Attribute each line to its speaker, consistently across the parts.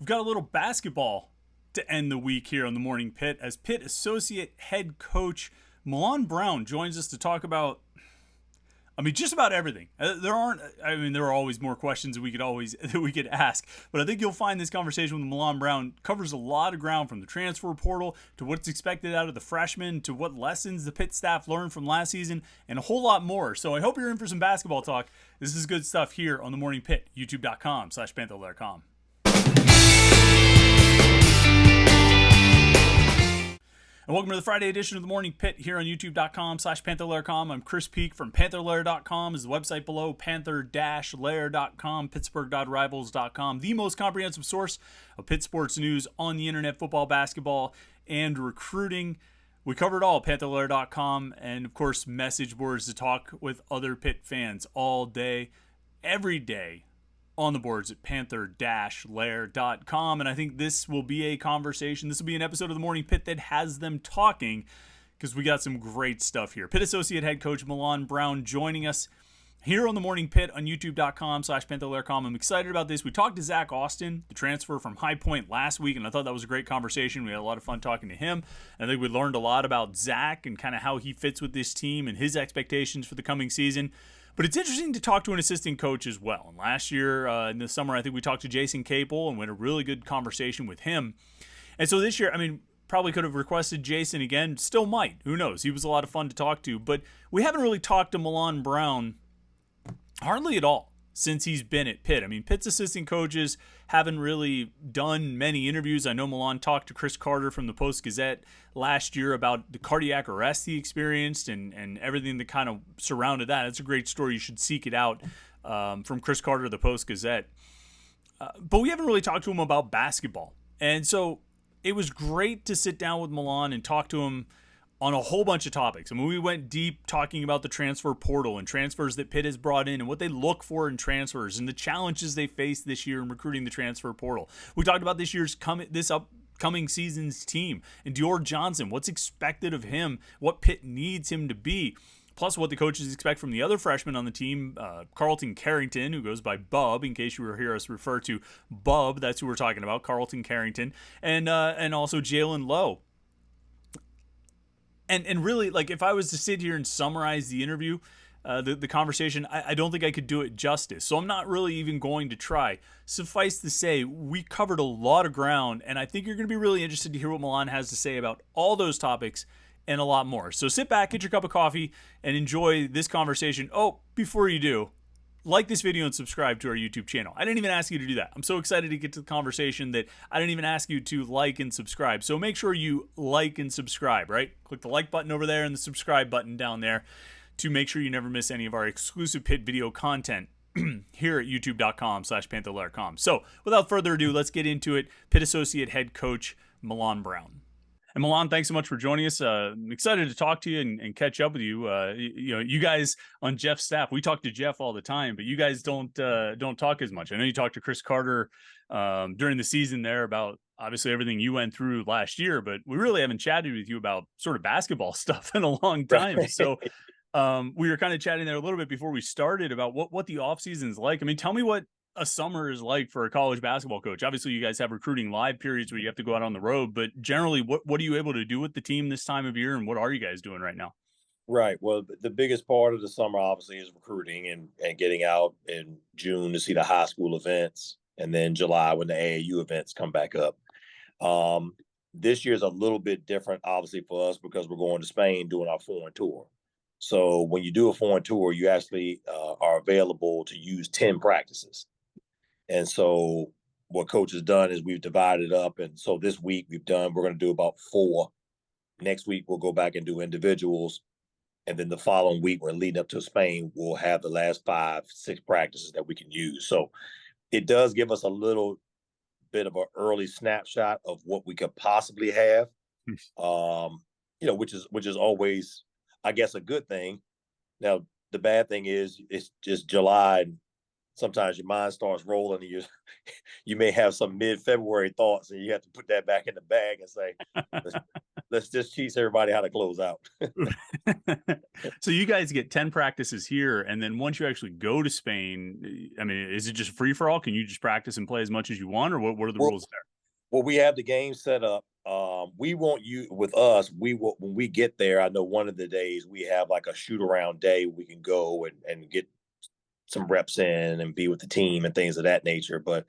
Speaker 1: We've got a little basketball to end the week here on the Morning Pitt as Pitt associate head coach Milan Brown joins us to talk about, just about everything. There are always more questions that we could ask, but I think you'll find this conversation with Milan Brown covers a lot of ground, from the transfer portal to what's expected out of the freshmen to what lessons the Pitt staff learned from last season and a whole lot more. So I hope you're in for some basketball talk. This is good stuff here on the Morning Pitt, youtube.com/Panther-Lair.com. And welcome to the Friday edition of the Morning Pitt here on youtube.com/Panther-Lair.com. I'm Chris Peak from Panther-Lair.com is the website below, Panther-Lair.com, Pittsburgh.rivals.com, the most comprehensive source of Pitt sports news on the internet, football, basketball, and recruiting. We cover it all, Panther-Lair.com, and of course, message boards to talk with other Pitt fans all day, every day, on the boards at Panther-Lair.com. And I think this will be a conversation. This will be an episode of the Morning Pitt that has them talking, because we got some great stuff here. Pitt associate head coach Milan Brown joining us here on the Morning Pitt on youtube.com/Panther-Lair.com. I'm excited about this. We talked to Zach Austin, the transfer from High Point, last week, and I thought that was a great conversation. We had a lot of fun talking to him. I think we learned a lot about Zach and kind of how he fits with this team and his expectations for the coming season. But it's interesting to talk to an assistant coach as well. And last year in the summer, I think we talked to Jason Capel and we had a really good conversation with him. And so this year, probably could have requested Jason again. Still might. Who knows? He was a lot of fun to talk to. But we haven't really talked to Milan Brown hardly at all since he's been at Pitt. Pitt's assistant coaches haven't really done many interviews. I know Milan talked to Chris Carter from the Post-Gazette last year about the cardiac arrest he experienced and everything that kind of surrounded that. It's a great story. You should seek it out from Chris Carter of the Post-Gazette. But we haven't really talked to him about basketball. And so it was great to sit down with Milan and talk to him on a whole bunch of topics. We went deep talking about the transfer portal and transfers that Pitt has brought in and what they look for in transfers and the challenges they face this year in recruiting the transfer portal. We talked about this upcoming season's team and Dior Johnson, what's expected of him, what Pitt needs him to be, plus what the coaches expect from the other freshmen on the team, Carlton Carrington, who goes by Bub, in case you were hear us refer to Bub, that's who we're talking about, Carlton Carrington, and also Jalen Lowe. And really, if I was to sit here and summarize the interview, the conversation, I don't think I could do it justice. So I'm not really even going to try. Suffice to say, we covered a lot of ground, and I think you're going to be really interested to hear what Milan has to say about all those topics and a lot more. So sit back, get your cup of coffee, and enjoy this conversation. Oh, before you do, like this video and subscribe to our YouTube channel. I didn't even ask you to do that. I'm so excited to get to the conversation that I didn't even ask you to like and subscribe. So make sure you like and subscribe, right? Click the like button over there and the subscribe button down there to make sure you never miss any of our exclusive Pitt video content here at youtube.com/Panther-Lair.com. So without further ado, let's get into it. Pitt associate head coach Milan Brown. And Milan, thanks so much for joining us. I'm excited to talk to you and catch up with you. You guys on Jeff's staff, we talk to Jeff all the time, but you guys don't talk as much. I know you talked to Chris Carter during the season there about obviously everything you went through last year, but we really haven't chatted with you about sort of basketball stuff in a long time. Right. So we were kind of chatting there a little bit before we started about what the offseason is like. Tell me what a summer is like for a college basketball coach. Obviously you guys have recruiting live periods where you have to go out on the road, but generally what are you able to do with the team this time of year, and what are you guys doing right now?
Speaker 2: Right. Well, the biggest part of the summer obviously is recruiting and getting out in June to see the high school events, and then July when the AAU events come back up. This year's a little bit different obviously for us because we're going to Spain doing our foreign tour. So when you do a foreign tour, you actually are available to use 10 practices. And so what coach has done is we've divided up. And so this week we're going to do about 4. Next week, we'll go back and do individuals. And then the following week, when leading up to Spain, we'll have the last 5, 6 practices that we can use. So it does give us a little bit of an early snapshot of what we could possibly have, which is always, I guess, a good thing. Now, the bad thing is it's just July, and sometimes your mind starts rolling and you may have some mid-February thoughts and you have to put that back in the bag and say, let's just teach everybody how to close out.
Speaker 1: So you guys get 10 practices here, and then once you actually go to Spain, I mean, is it just free for all? Can you just practice and play as much as you want, or what are the rules there?
Speaker 2: Well, we have the game set up. We want you with us. We will when we get there. I know one of the days we have like a shoot around day. We can go and get some reps in and be with the team and things of that nature. But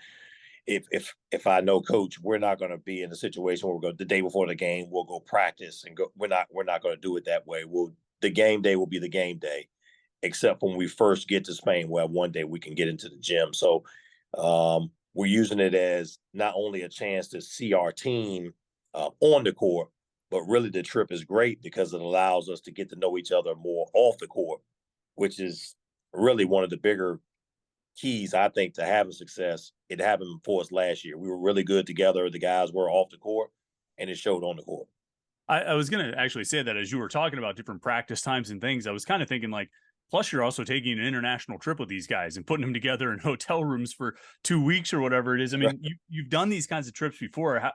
Speaker 2: if I know coach, we're not going to be in a situation where we're going the day before the game. We'll go practice and go. We're not going to do it that way. The game day will be the game day, except when we first get to Spain, where one day we can get into the gym. So we're using it as not only a chance to see our team on the court, but really the trip is great because it allows us to get to know each other more off the court, which is really one of the bigger keys, I think, to having success. It happened for us last year. We were really good together. The guys were off the court, and it showed on the court.
Speaker 1: I was going to actually say that as you were talking about different practice times and things, I was kind of thinking like, plus you're also taking an international trip with these guys and putting them together in hotel rooms for 2 weeks or whatever it is. I mean, right. You've done these kinds of trips before.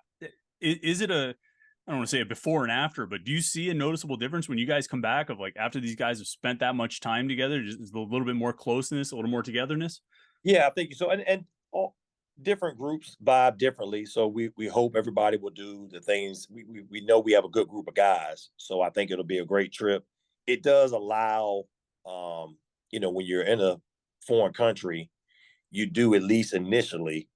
Speaker 1: Is it I don't want to say a before and after, but do you see a noticeable difference when you guys come back of like after these guys have spent that much time together, just a little bit more closeness, a little more togetherness?
Speaker 2: Yeah, I think so. And all different groups vibe differently. So we hope everybody will do the things. We know we have a good group of guys. So I think it'll be a great trip. It does allow, when you're in a foreign country, you do at least initially,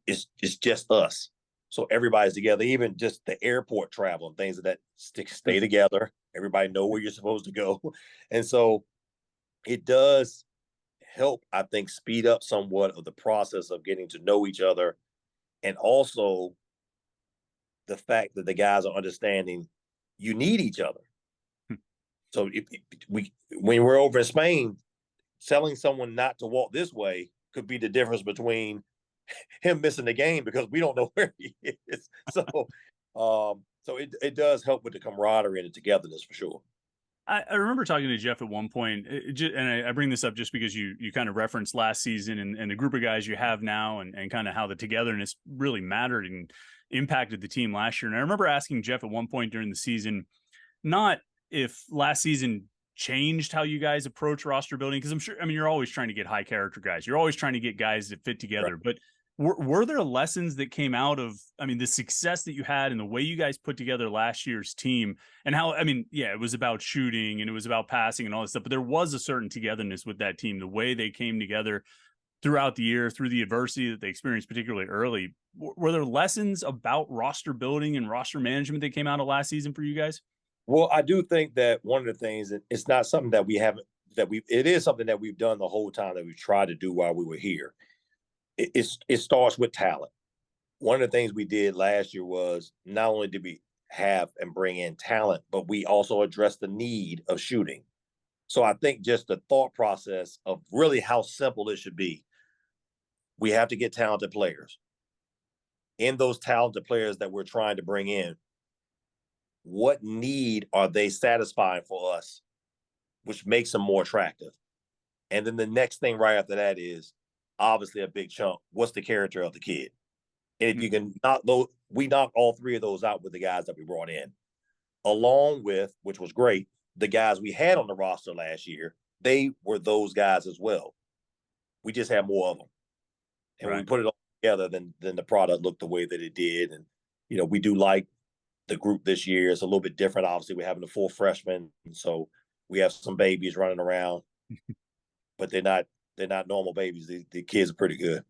Speaker 2: it's just us. So everybody's together, even just the airport travel and things of that stay together. Everybody know where you're supposed to go. And so it does help, I think, speed up somewhat of the process of getting to know each other. And also the fact that the guys are understanding you need each other. So when we're over in Spain, telling someone not to walk this way could be the difference between him missing the game because we don't know where he is. So it does help with the camaraderie and the togetherness for sure.
Speaker 1: I remember talking to Jeff at one point, and I bring this up just because you kind of referenced last season and the group of guys you have now and kind of how the togetherness really mattered and impacted the team last year. And I remember asking Jeff at one point during the season, not if last season changed how you guys approach roster building, because I'm sure, I mean, you're always trying to get high character guys. You're always trying to get guys that fit together. Right. But were there lessons that came out of, I mean, the success that you had and the way you guys put together last year's team and how, I mean, yeah, it was about shooting and it was about passing and all this stuff, but there was a certain togetherness with that team, the way they came together throughout the year, through the adversity that they experienced, particularly early. Were there lessons about roster building and roster management that came out of last season for you guys?
Speaker 2: Well, I do think that one of the things that it's not something that we haven't, it is something that we've done the whole time that we've tried to do while we were here. It starts with talent. One of the things we did last year was not only did we have and bring in talent, but we also addressed the need of shooting. So I think just the thought process of really how simple it should be. We have to get talented players. In those talented players that we're trying to bring in, what need are they satisfying for us, which makes them more attractive? And then the next thing right after that is obviously a big chunk. What's the character of the kid? And if you can knock those, we knocked all three of those out with the guys that we brought in, along with, which was great, the guys we had on the roster last year. They were those guys as well. We just had more of them. And when we put it all together, then the product looked the way that it did. And, we do like the group this year. It's a little bit different. Obviously, we're having the 4 freshmen. So we have some babies running around, but they're not normal babies. The kids are pretty good.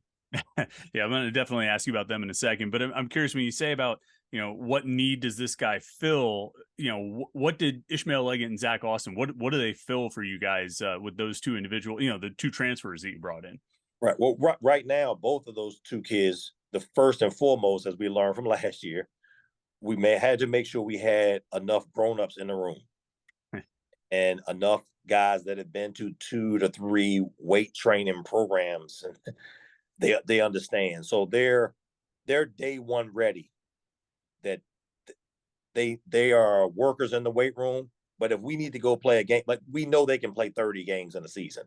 Speaker 1: Yeah, I'm going to definitely ask you about them in a second, but I'm curious when you say about, what need does this guy fill? What did Ishmael Leggett and Zach Austin, what do they fill for you guys with those two individual, the 2 transfers that you brought in?
Speaker 2: Right. Well, right now, both of those 2 kids, the first and foremost, as we learned from last year, we had to make sure we had enough grownups in the room and enough guys that have been to 2 to 3 weight training programs, and they understand. So they're day one ready. That they are workers in the weight room. But if we need to go play a game, like we know they can play 30 games in a season.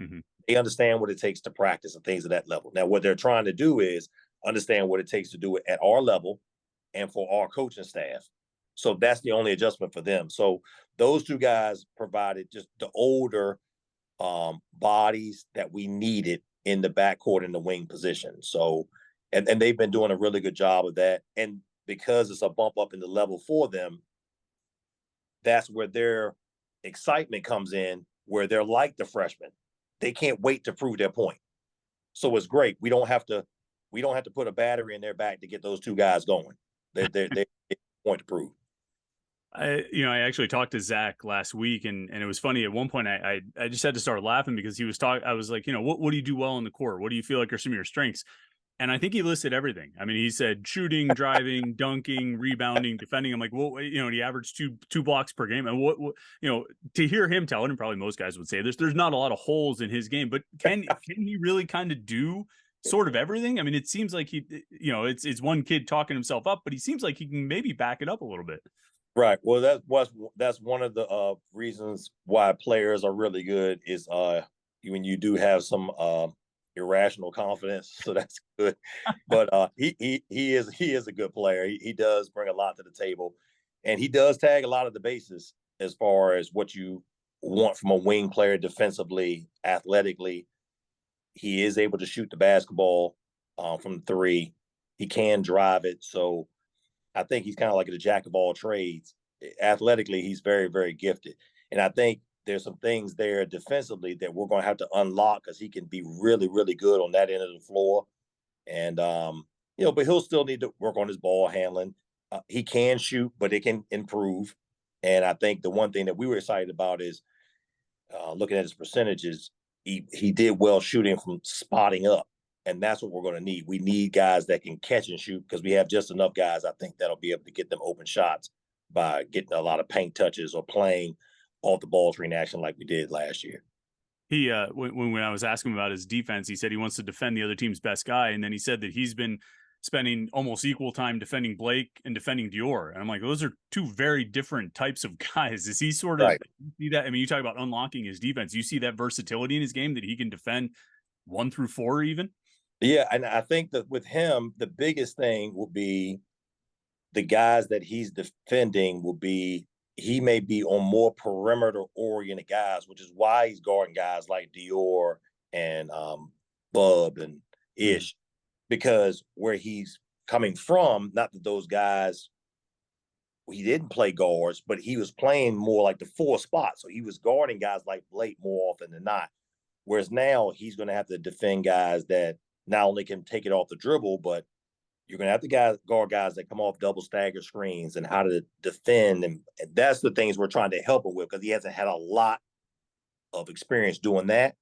Speaker 2: Mm-hmm. They understand what it takes to practice and things of that level. Now, what they're trying to do is understand what it takes to do it at our level and for our coaching staff. So that's the only adjustment for them. So those two guys provided just the older bodies that we needed in the backcourt and the wing position. So, and they've been doing a really good job of that. And because it's a bump up in the level for them, that's where their excitement comes in, where they're like the freshmen. They can't wait to prove their point. So it's great. We don't have to put a battery in their back to get those two guys going. They're point to prove.
Speaker 1: I actually talked to Zach last week, and it was funny. At one point, I just had to start laughing because he was talking. I was like, what do you do well in the court? What do you feel like are some of your strengths? And I think he listed everything. I mean, he said shooting, driving, dunking, rebounding, defending. I'm like, well, and he averaged two blocks per game. And what to hear him tell it, and probably most guys would say there's not a lot of holes in his game, but can he really kind of do sort of everything? I mean, it seems like it's one kid talking himself up, but he seems like he can maybe back it up a little bit.
Speaker 2: Right. Well, that's one of the reasons why players are really good is when you do have some irrational confidence, so that's good. But he is a good player. He does bring a lot to the table, and he does tag a lot of the bases as far as what you want from a wing player defensively, athletically. He is able to shoot the basketball from three. He can drive it, so I think he's kind of like a jack of all trades. Athletically, he's very, very gifted. And I think there's some things there defensively that we're going to have to unlock because he can be really, really good on that end of the floor. And, but he'll still need to work on his ball handling. He can shoot, but it can improve. And I think the one thing that we were excited about is looking at his percentages, he did well shooting from spotting up. And that's what we're going to need. We need guys that can catch and shoot because we have just enough guys, I think, that'll be able to get them open shots by getting a lot of paint touches or playing off the ball screen action like we did last year.
Speaker 1: He when I was asking him about his defense, he said he wants to defend the other team's best guy, and then he said that he's been spending almost equal time defending Blake and defending Dior. And I'm like, those are two very different types of guys. Is he sort of see that? I mean, you talk about unlocking his defense. You see that versatility in his game that he can defend 1 through 4 even?
Speaker 2: Yeah, and I think that with him, the biggest thing will be the guys that he's defending will be he may be on more perimeter oriented guys, which is why he's guarding guys like Dior and Bub and Ish, because where he's coming from, not that those guys he didn't play guards, but he was playing more like the 4 spot. So he was guarding guys like Blake more often than not. Whereas now he's going to have to defend guys that not only can take it off the dribble, but you're going to have to guard guys that come off double stagger screens and how to defend. And that's the things we're trying to help him with because he hasn't had a lot of experience doing that.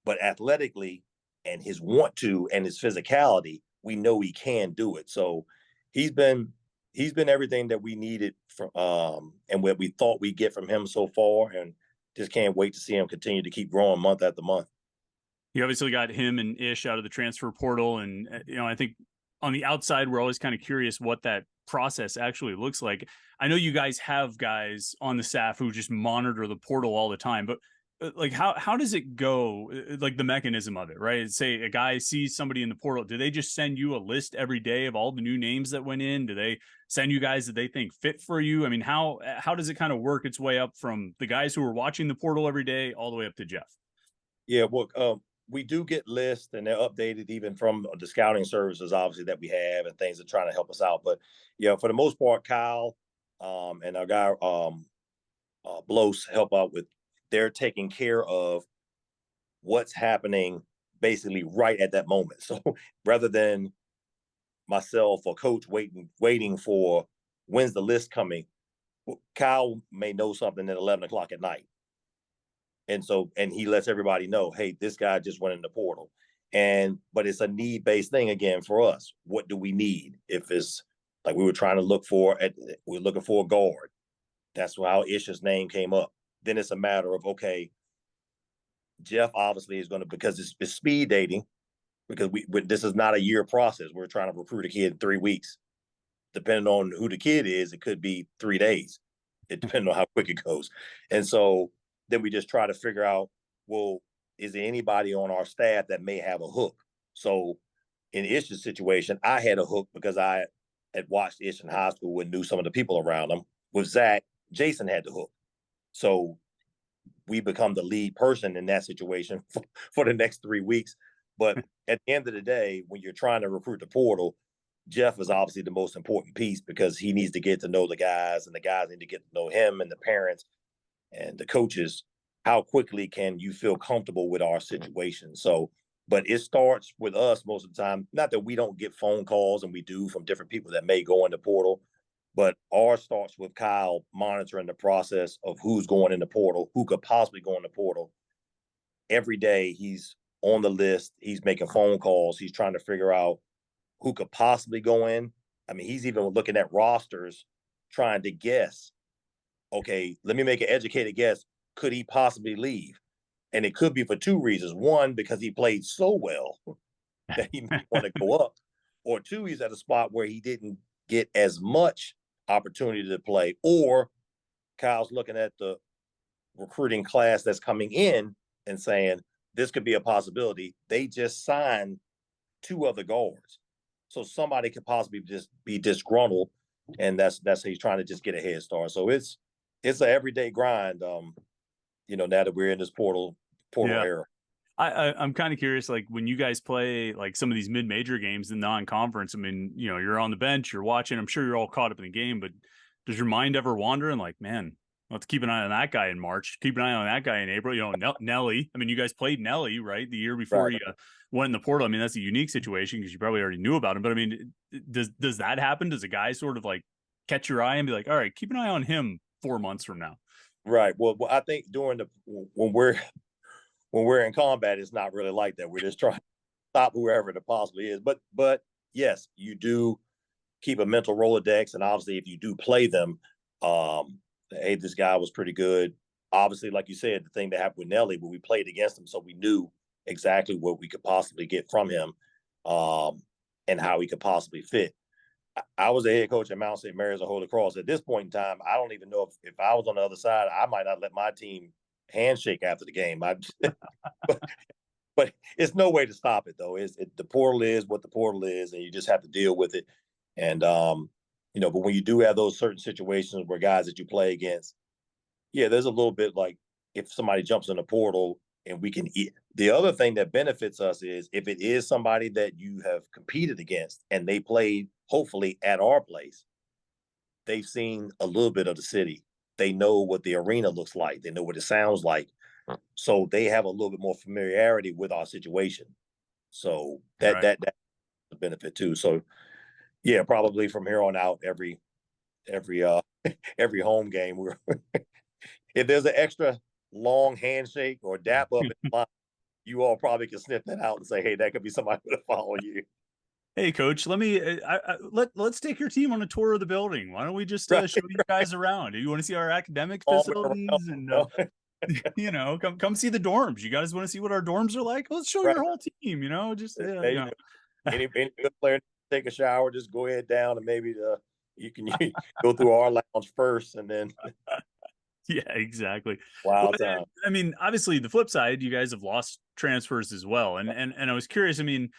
Speaker 2: But athletically and his want to and his physicality, we know he can do it. So he's been everything that we needed from and what we thought we'd get from him so far. And just can't wait to see him continue to keep growing month after month.
Speaker 1: You obviously got him and Ish out of the transfer portal. And, I think on the outside, we're always kind of curious what that process actually looks like. I know you guys have guys on the staff who just monitor the portal all the time, but like how does it go? Like the mechanism of it, right? Say a guy sees somebody in the portal. Do they just send you a list every day of all the new names that went in? Do they send you guys that they think fit for you? I mean, how does it kind of work its way up from the guys who are watching the portal every day all the way up to Jeff?
Speaker 2: Yeah, well, we do get lists and they're updated even from the scouting services, obviously, that we have and things that are trying to help us out. But for the most part, Kyle and our guy Blos help out with. They're taking care of what's happening basically right at that moment. So rather than myself or coach waiting for when's the list coming, Kyle may know something at 11 o'clock at night. And he lets everybody know, hey, this guy just went in the portal. But it's a need-based thing again for us. What do we need? If it's like we're looking for a guard. That's how Ish's name came up. Then it's a matter of, okay, Jeff obviously is going to, because it's speed dating, because this is not a year process. We're trying to recruit a kid in 3 weeks. Depending on who the kid is, it could be 3 days. It depends on how quick it goes. And so then we just try to figure out, well, is there anybody on our staff that may have a hook? So in Ish's situation, I had a hook because I had watched Ish in high school and knew some of the people around him. With Zach, Jason had the hook. So we become the lead person in that situation for the next 3 weeks. But at the end of the day, when you're trying to recruit the portal, Jeff is obviously the most important piece because he needs to get to know the guys, and the guys need to get to know him and the parents and the coaches. How quickly can you feel comfortable with our situation? So, but it starts with us most of the time. Not that we don't get phone calls, and we do, from different people that may go in the portal, but ours starts with Kyle monitoring the process of who's going in the portal, who could possibly go in the portal. Every day he's on the list. He's making phone calls. He's trying to figure out who could possibly go in. I mean, he's even looking at rosters, trying to guess, okay, let me make an educated guess. Could he possibly leave? And it could be for two reasons. One, because he played so well that he may want to go up. Or two, he's at a spot where he didn't get as much opportunity to play. Or Kyle's looking at the recruiting class that's coming in and saying, this could be a possibility. They just signed 2 other guards. So somebody could possibly just be disgruntled. And that's how he's trying to just get a head start. So it's an everyday grind, now that we're in this portal era.
Speaker 1: I'm kind of curious, like when you guys play like some of these mid-major games in non-conference, I mean, you're on the bench, you're watching, I'm sure you're all caught up in the game, but does your mind ever wander and like, man, let's keep an eye on that guy in March, keep an eye on that guy in April, Nelly. I mean, you guys played Nelly, right? The year before
Speaker 2: Right.
Speaker 1: you went in the portal. I mean, that's a unique situation because you probably already knew about him, but I mean, does that happen? Does a guy sort of like catch your eye and be like, all right, keep an eye on him 4 months from now?
Speaker 2: Right. Well, I think when we're in combat, it's not really like that. We're just trying to stop whoever it possibly is. But yes, you do keep a mental Rolodex, and obviously, if you do play them, hey, this guy was pretty good. Obviously, like you said, the thing that happened with Nelly, but we played against him, so we knew exactly what we could possibly get from him, and how he could possibly fit. I was a head coach at Mount St. Mary's of Holy Cross. At this point in time, I don't even know if I was on the other side, I might not let my team handshake after the game. But it's no way to stop it, though. The portal is what the portal is, and you just have to deal with it. And but when you do have those certain situations where guys that you play against, yeah, there's a little bit like if somebody jumps in the portal and we can eat. The other thing that benefits us is if it is somebody that you have competed against and they played hopefully at our place, they've seen a little bit of the city. They know what the arena looks like. They know what it sounds like. So they have a little bit more familiarity with our situation. So that's a benefit too. So yeah, probably from here on out, every every home game, if there's an extra long handshake or dap up in line, you all probably can sniff that out and say, hey, that could be somebody to follow you.
Speaker 1: Hey, coach, let's take your team on a tour of the building. Why don't we just show you guys around? Do you want to see our academic facilities and come see the dorms? You guys want to see what our dorms are like? Let's show your whole team.
Speaker 2: Any good player take a shower, just go ahead down and maybe you can go through our lounge first and then.
Speaker 1: Yeah, exactly.
Speaker 2: Wild time.
Speaker 1: I mean, obviously, the flip side, you guys have lost transfers as well, and I was curious. I mean,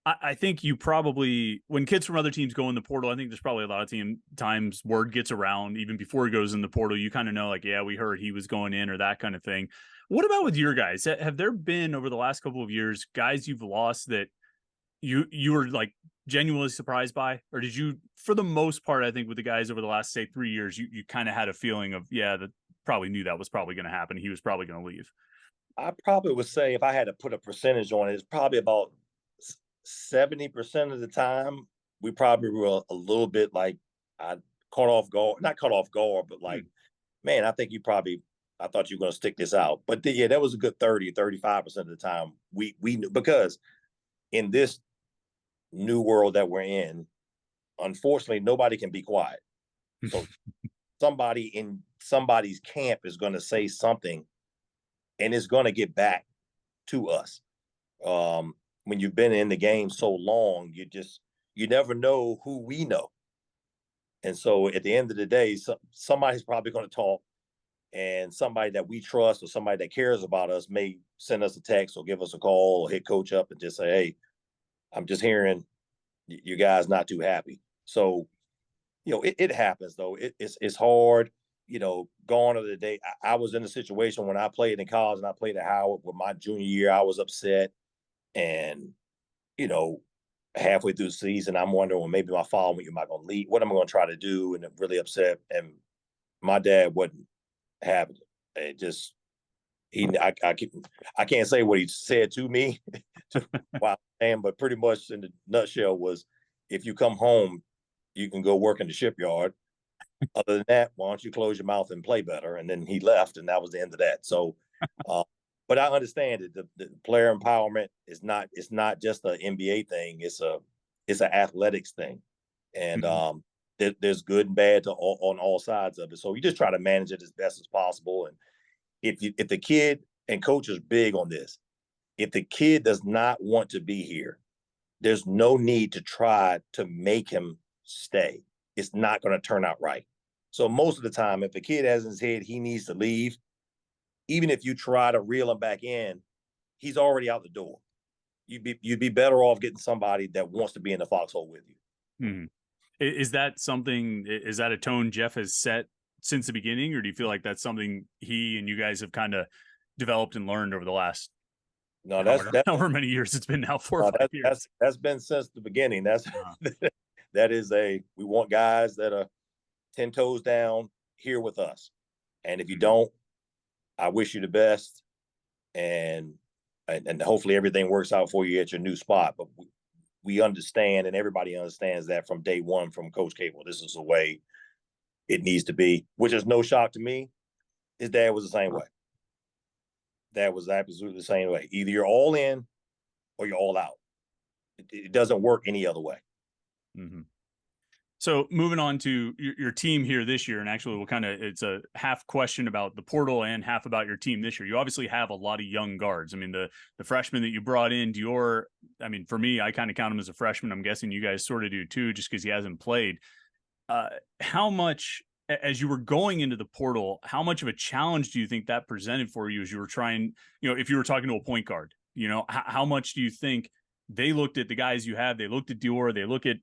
Speaker 1: I think you probably, when kids from other teams go in the portal, I think there's probably a lot of times word gets around even before he goes in the portal. You kind of know, like, yeah, we heard he was going in or that kind of thing. What about with your guys? Have there been over the last couple of years guys you've lost that you were like genuinely surprised by, or did you, for the most part, I think with the guys over the last, say, 3 years, you kind of had a feeling of, yeah, that probably knew that was probably going to happen. He was probably going to leave.
Speaker 2: I probably would say if I had to put a percentage on it, it's probably about 70% of the time we probably were a little bit like not caught off guard, but like, man, I think I thought you were going to stick this out. But yeah, that was a good 35% of the time we knew, because in this new world that we're in, unfortunately, nobody can be quiet. So somebody in somebody's camp is going to say something and it's going to get back to us. When you've been in the game so long, you never know who we know. And so at the end of the day, somebody's probably going to talk, and somebody that we trust or somebody that cares about us may send us a text or give us a call or hit coach up and just say, hey, I'm just hearing you guys not too happy. So it happens though. It's hard. Gone are the day. I was in a situation when I played in college and I played at Howard with my junior year. I was upset, and you know, halfway through the season, I'm wondering, well, maybe my following week, am I going to leave? What am I going to try to do? And I'm really upset. And my dad wasn't having it. It just I can't say what he said to me while but pretty much in the nutshell was, if you come home, you can go work in the shipyard. Other than that, why don't you close your mouth and play better? And then he left, and that was the end of that. So, but I understand that the player empowerment is not, it's not just an NBA thing. It's an athletics thing, and
Speaker 1: Mm-hmm.
Speaker 2: there's good and bad on all sides of it. So you just try to manage it as best as possible. And if the kid, and coach is big on this, if the kid does not want to be here, there's no need to try to make him stay. It's not going to turn out right. So most of the time, if the kid has in his head he needs to leave, even if you try to reel him back in, he's already out the door. You'd be better off getting somebody that wants to be in the foxhole with you.
Speaker 1: Mm-hmm. Is that something? Is that a tone Jeff has set since the beginning, or do you feel like that's something he and you guys have kind of developed and learned over the last
Speaker 2: No, that's
Speaker 1: however many years it's been now, 4 or 5 years?
Speaker 2: that's been since the beginning. That's
Speaker 1: Uh,
Speaker 2: that is we want guys that are 10 toes down here with us. And if you
Speaker 1: mm-hmm.
Speaker 2: don't, I wish you the best. And hopefully everything works out for you at your new spot. But we understand, and everybody understands that from day one from Coach Cable, this is the way it needs to be, which is no shock to me. His dad was the same way. Dad was absolutely the same way. Either you're all in or you're all out. It doesn't work any other way.
Speaker 1: Mm-hmm. So moving on to your team here this year, and actually it's a half question about the portal and half about your team this year. You obviously have a lot of young guards. I mean, the freshman that you brought in, Dior, I mean, for me, I kind of count him as a freshman. I'm guessing you guys sort of do too, just because he hasn't played. How much, as you were going into the portal, how much of a challenge do you think that presented for you as you were trying, if you were talking to a point guard, how much do you think they looked at the guys you have, they looked at Dior, they look at,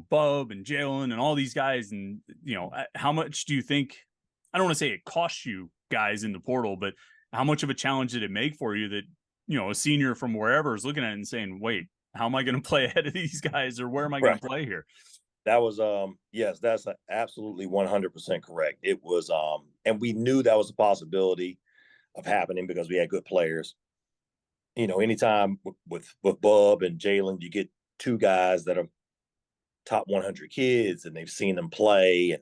Speaker 1: Bub and Jalen and all these guys. And, how much do you think, I don't want to say it costs you guys in the portal, but how much of a challenge did it make for you that, a senior from wherever is looking at it and saying, wait, how am I going to play ahead of these guys, or where am I going to play here?
Speaker 2: That was, yes, that's absolutely 100% correct. It was, and we knew that was a possibility of happening because we had good players. Anytime with Bub and Jalen, you get two guys that are top 100 kids, and they've seen them play, and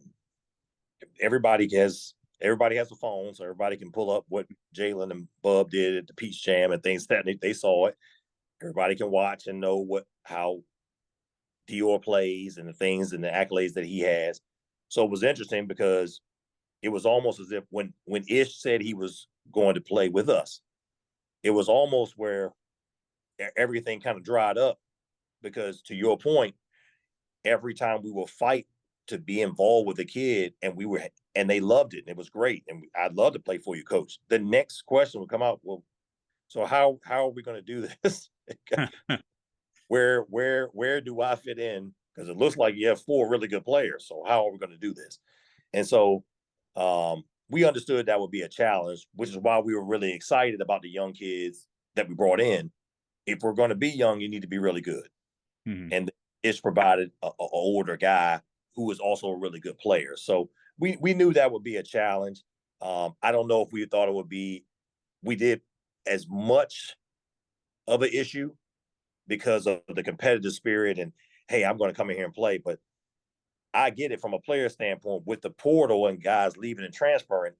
Speaker 2: everybody has a phone, so everybody can pull up what Jalen and Bub did at the Peach Jam and things that they saw it. Everybody can watch and know how Dior plays and the things and the accolades that he has. So it was interesting because it was almost as if when Ish said he was going to play with us, it was almost where everything kind of dried up, because to your point, every time we will fight to be involved with the kid, and they loved it, and it was great, and I'd love to play for you, coach. The next question would come out, well, so how are we going to do this? where do I fit in? Because it looks like you have four really good players. So how are we going to do this? And so we understood that would be a challenge, which is why we were really excited about the young kids that we brought in. If we're going to be young, you need to be really good.
Speaker 1: Mm-hmm.
Speaker 2: And it's provided an older guy who is also a really good player. So we knew that would be a challenge. I don't know if we thought it would be, we did as much of an issue because of the competitive spirit and, hey, I'm going to come in here and play. But I get it from a player standpoint with the portal and guys leaving and transferring.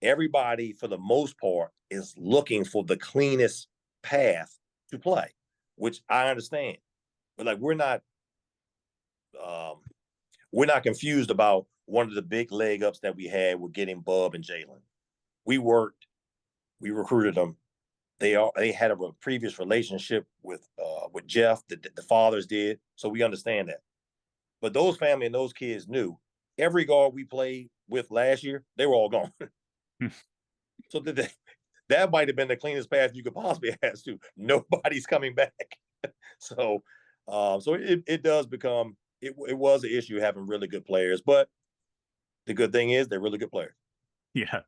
Speaker 2: Everybody, for the most part, is looking for the cleanest path to play, which I understand. But like, we're not confused about one of the big leg ups that we had with getting Bub and Jalen. We recruited them. They had a previous relationship with Jeff, the fathers did, so we understand that. But those family and those kids knew every guard we played with last year, they were all gone. So that might have been the cleanest path you could possibly ask to. Nobody's coming back. So it does become it was an issue having really good players, but the good thing is they're really good players.
Speaker 1: Yeah,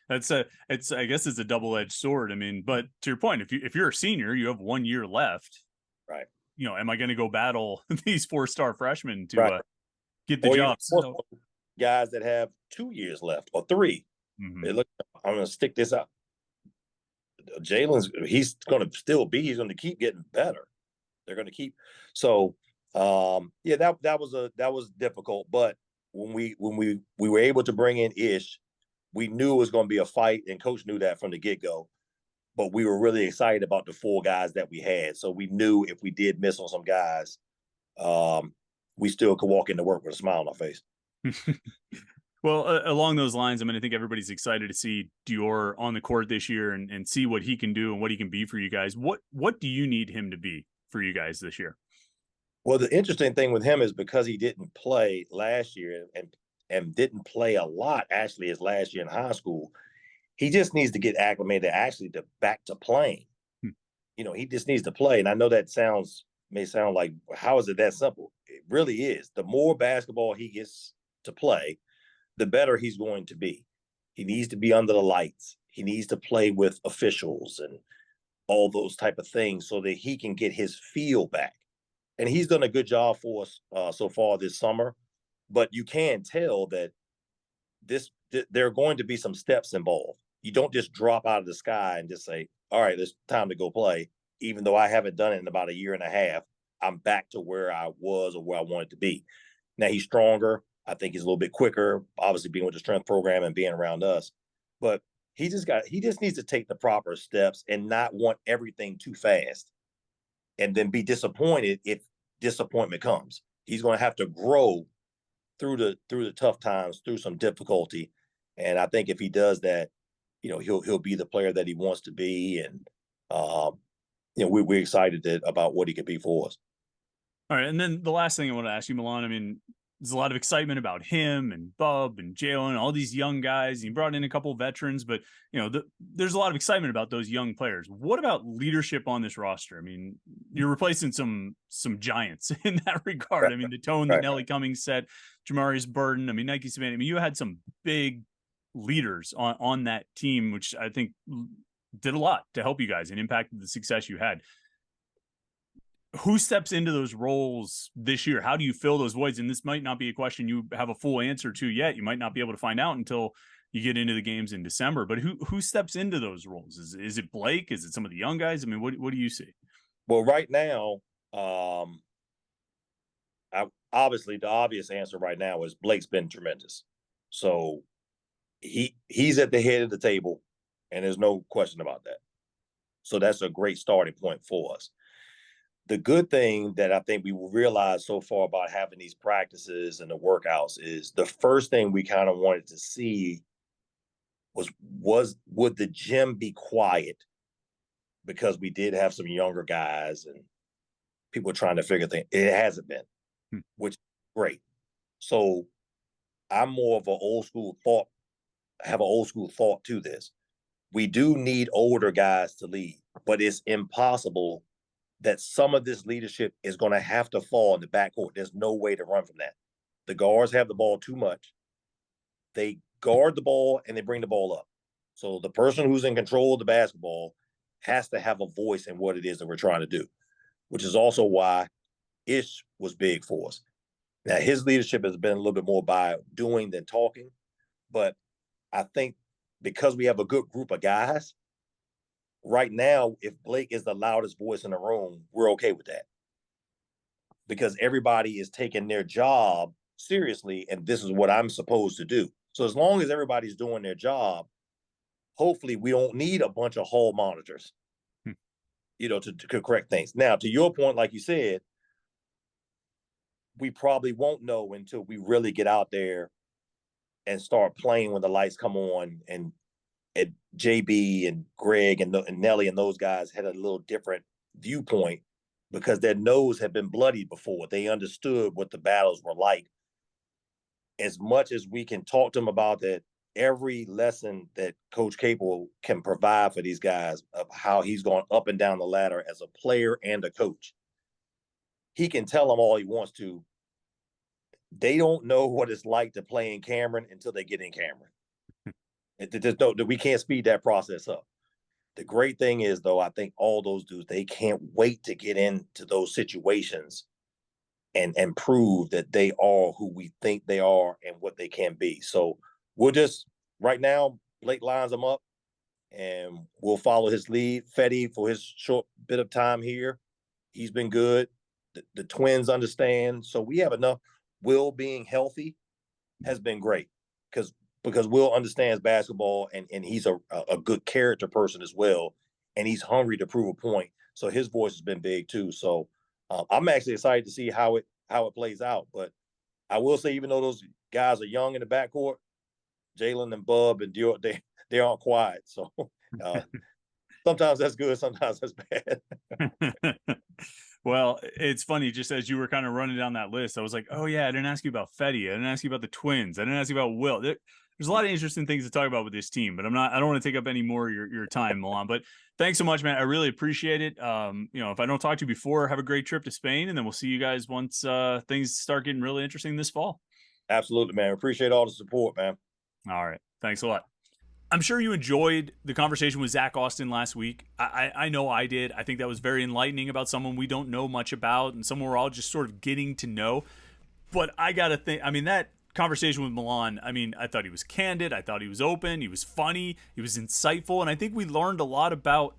Speaker 1: it's I guess it's a double-edged sword. I mean, but to your point, if you're a senior, you have 1 year left.
Speaker 2: Right.
Speaker 1: Am I going to go battle these 4-star freshmen to
Speaker 2: Right.
Speaker 1: get the
Speaker 2: Or
Speaker 1: job?
Speaker 2: even guys that have 2 years left or 3.
Speaker 1: Mm-hmm.
Speaker 2: They look, I'm going to stick this out. He's going to keep getting better. They're going to keep. So, yeah, that was difficult. But when we were able to bring in Ish, we knew it was going to be a fight, and Coach knew that from the get-go. But we were really excited about the 4 guys that we had. So we knew if we did miss on some guys, we still could walk into work with a smile on our face.
Speaker 1: Well, along those lines, I mean, I think everybody's excited to see Dior on the court this year and see what he can do and what he can be for you guys. What do you need him to be for you guys this year?
Speaker 2: Well, the interesting thing with him is because he didn't play last year and didn't play a lot actually his last year in high school, he just needs to get acclimated actually back to playing. He just needs to play. And I know that may sound like, how is it that simple? It really is. The more basketball he gets to play, the better he's going to be. He needs to be under the lights. He needs to play with officials and all those type of things so that he can get his feel back. And he's done a good job for us so far this summer. But you can tell that there are going to be some steps involved. You don't just drop out of the sky and just say, all right, it's time to go play. Even though I haven't done it in about a year and a half, I'm back to where I was or where I wanted to be. Now he's stronger. I think he's a little bit quicker, obviously being with the strength program and being around us. But he just needs to take the proper steps and not want everything too fast and then be disappointed if disappointment comes. He's going to have to grow through the tough times, through some difficulty. And I think if he does that, he'll be the player that he wants to be. And, we're excited about what he can be for us.
Speaker 1: All right. And then the last thing I want to ask you, Milan, I mean, there's a lot of excitement about him and Bub and Jalen, all these young guys. You brought in a couple of veterans, but there's a lot of excitement about those young players. What about leadership on this roster? I mean, you're replacing some giants in that regard. Right. I mean, the tone that Nelly Cummings set, Jamarius Burden, I mean, Nike Savannah. I mean, you had some big leaders on that team, which I think did a lot to help you guys and impacted the success you had. Who steps into those roles this year? How do you fill those voids? And this might not be a question you have a full answer to yet. You might not be able to find out until you get into the games in December. But who steps into those roles? Is it Blake? Is it some of the young guys? I mean, what do you see?
Speaker 2: Well, right now, obviously the obvious answer right now is Blake's been tremendous. So he's at the head of the table, and there's no question about that. So that's a great starting point for us. The good thing that I think we realized so far about having these practices and the workouts is the first thing we kind of wanted to see was would the gym be quiet? Because we did have some younger guys and people trying to figure things. It hasn't been, which is great. So I'm more of an old school thought, have an old school thought to this. We do need older guys to lead, but it's impossible that some of this leadership is going to have to fall in the backcourt. There's no way to run from that. The guards have the ball too much. They guard the ball and they bring the ball up. So the person who's in control of the basketball has to have a voice in what it is that we're trying to do, which is also why Ish was big for us. Now, his leadership has been a little bit more by doing than talking, but I think because we have a good group of guys, right now, if Blake is the loudest voice in the room, we're okay with that. Because everybody is taking their job seriously, and this is what I'm supposed to do. So as long as everybody's doing their job, hopefully we don't need a bunch of hall monitors, to correct things. Now, to your point, like you said, we probably won't know until we really get out there and start playing when the lights come on, and JB and Greg and Nelly and those guys had a little different viewpoint because their nose had been bloodied before. They understood what the battles were like. As much as we can talk to them about that, every lesson that Coach Capel can provide for these guys of how he's gone up and down the ladder as a player and a coach, he can tell them all he wants to, they don't know what it's like to play in Cameron until they get in Cameron. We can't speed that process up. The great thing is, though, I think all those dudes, they can't wait to get into those situations and prove that they are who we think they are and what they can be. So we'll just right now, Blake lines them up and we'll follow his lead. Fetty, for his short bit of time here, he's been good. The twins understand. So we have enough. Will being healthy has been great because Will understands basketball and he's a good character person as well. And he's hungry to prove a point. So his voice has been big too. So I'm actually excited to see how it plays out. But I will say, even though those guys are young in the backcourt, Jalen and Bub and Dior, they aren't quiet. So sometimes that's good, sometimes that's bad.
Speaker 1: Well, it's funny, just as you were kind of running down that list, I was like, oh yeah, I didn't ask you about Fetty. I didn't ask you about the twins. I didn't ask you about Will. There's a lot of interesting things to talk about with this team, but I don't want to take up any more of your time, Milan. But thanks so much, man. I really appreciate it. If I don't talk to you before, have a great trip to Spain, and then we'll see you guys once things start getting really interesting this fall.
Speaker 2: Absolutely, man. Appreciate all the support, man.
Speaker 1: All right. Thanks a lot. I'm sure you enjoyed the conversation with Zach Austin last week. I know I did. I think that was very enlightening about someone we don't know much about and someone we're all just sort of getting to know. But I got to think, that conversation with Milan, I thought he was candid. I thought he was open. He was funny. He was insightful. And I think we learned a lot about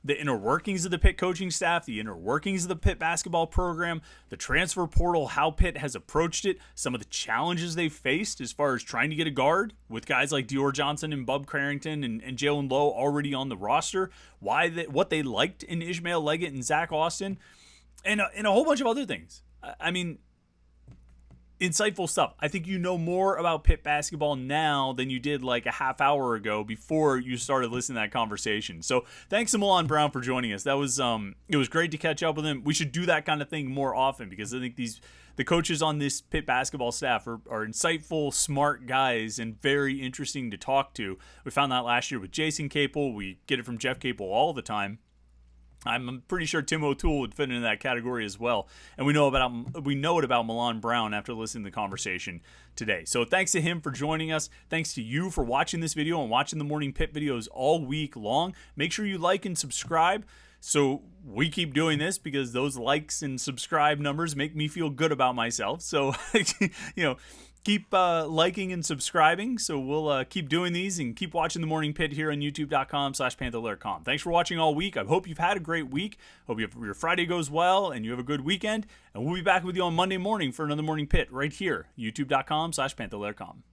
Speaker 1: the inner workings of the Pitt coaching staff, the inner workings of the Pitt basketball program, the transfer portal, how Pitt has approached it, some of the challenges they've faced as far as trying to get a guard with guys like Dior Johnson and Bub Carrington and Jalen Lowe already on the roster, what they liked in Ishmael Leggett and Zach Austin, and a whole bunch of other things. Insightful stuff. I think you know more about Pitt basketball now than you did like a half hour ago before you started listening to that conversation. So thanks to Milan Brown for joining us. That was it was great to catch up with him. We should do that kind of thing more often because I think the coaches on this Pitt basketball staff are insightful, smart guys and very interesting to talk to. We found that last year with Jason Capel. We get it from Jeff Capel all the time. I'm pretty sure Tim O'Toole would fit into that category as well. And we know it about Milan Brown after listening to the conversation today. So thanks to him for joining us. Thanks to you for watching this video and watching the Morning Pitt videos all week long. Make sure you like and subscribe so we keep doing this because those likes and subscribe numbers make me feel good about myself. So, keep liking and subscribing. So we'll keep doing these and keep watching the Morning Pitt here on youtube.com/Panther-Lair.com. Thanks for watching all week. I hope you've had a great week. Hope your Friday goes well and you have a good weekend. And we'll be back with you on Monday morning for another Morning Pitt right here, youtube.com/Panther-Lair.com.